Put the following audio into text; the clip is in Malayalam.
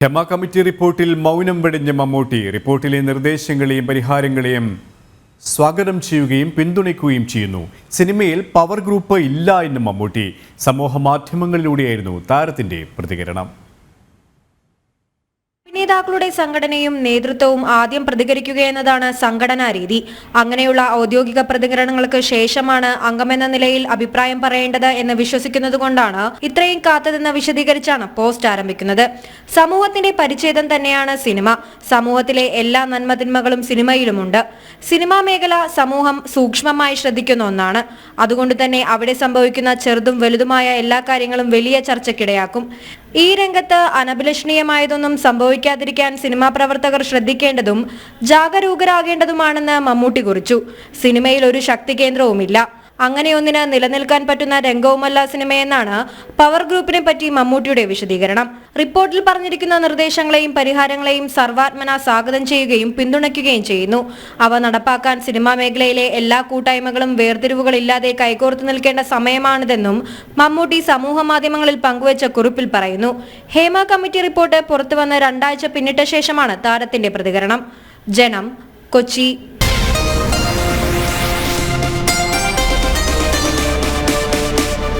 ഹേമ കമ്മിറ്റി റിപ്പോർട്ടിൽ മൗനം വെടിഞ്ഞ മമ്മൂട്ടി റിപ്പോർട്ടിലെ നിർദ്ദേശങ്ങളെയും പരിഹാരങ്ങളെയും സ്വാഗതം ചെയ്യുകയും പിന്തുണയ്ക്കുകയും ചെയ്യുന്നു. സിനിമയിൽ പവർ ഗ്രൂപ്പ് ഇല്ല എന്ന് മമ്മൂട്ടി. സമൂഹ മാധ്യമങ്ങളിലൂടെയായിരുന്നു താരത്തിന്റെ പ്രതികരണം. നേതാക്കളുടെ സംഘടനയും നേതൃത്വവും ആദ്യം പ്രതികരിക്കുകയെന്നതാണ് സംഘടനാ രീതി. അങ്ങനെയുള്ള ഔദ്യോഗിക പ്രതികരണങ്ങൾക്ക് ശേഷമാണ് അംഗമെന്ന നിലയിൽ അഭിപ്രായം പറയേണ്ടത് എന്ന് വിശ്വസിക്കുന്നതുകൊണ്ടാണ് ഇത്രയും കാത്തതെന്ന് വിശദീകരിച്ചാണ് പോസ്റ്റ് ആരംഭിക്കുന്നത്. സമൂഹത്തിന്റെ പരിച്ഛേദം തന്നെയാണ് സിനിമ. സമൂഹത്തിലെ എല്ലാ നന്മതിന്മകളും സിനിമയിലുമുണ്ട്. സിനിമാ മേഖല സമൂഹം സൂക്ഷ്മമായി ശ്രദ്ധിക്കുന്ന ഒന്നാണ്. അതുകൊണ്ട് തന്നെ അവിടെ സംഭവിക്കുന്ന ചെറുതും വലുതുമായ എല്ലാ കാര്യങ്ങളും വലിയ ചർച്ചയ്ക്കിടയാക്കും. ഈ രംഗത്ത് അനഭിലഷണീയമായതൊന്നും സംഭവിക്കാതിരിക്കാൻ സിനിമാ പ്രവർത്തകർ ശ്രദ്ധിക്കേണ്ടതും ജാഗരൂകരാകേണ്ടതുമാണെന്ന് മമ്മൂട്ടി കുറിച്ചു. സിനിമയിൽ ഒരു ശക്തി കേന്ദ്രവുമില്ല. അങ്ങനെയൊന്നിന് നിലനിൽക്കാൻ പറ്റുന്ന രംഗവുമല്ല സിനിമയെന്നാണ് പവർ ഗ്രൂപ്പിനെ പറ്റി മമ്മൂട്ടിയുടെ വിശദീകരണം. റിപ്പോർട്ടിൽ പറഞ്ഞിരിക്കുന്ന നിർദ്ദേശങ്ങളെയും പരിഹാരങ്ങളെയും സർവാത്മന സ്വാഗതം ചെയ്യുകയും പിന്തുണയ്ക്കുകയും ചെയ്യുന്നു. അവ നടപ്പാക്കാൻ സിനിമാ മേഖലയിലെ എല്ലാ കൂട്ടായ്മകളും വേർതിരിവുകളില്ലാതെ കൈകോർത്ത് നിൽക്കേണ്ട സമയമാണിതെന്നും മമ്മൂട്ടി സമൂഹ മാധ്യമങ്ങളിൽ പങ്കുവച്ച കുറിപ്പിൽ പറയുന്നു. ഹേമ കമ്മിറ്റി റിപ്പോർട്ട് പുറത്തുവന്ന് 2 ആഴ്ച പിന്നിട്ട ശേഷമാണ് താരത്തിന്റെ പ്രതികരണം. ജനം, കൊച്ചി.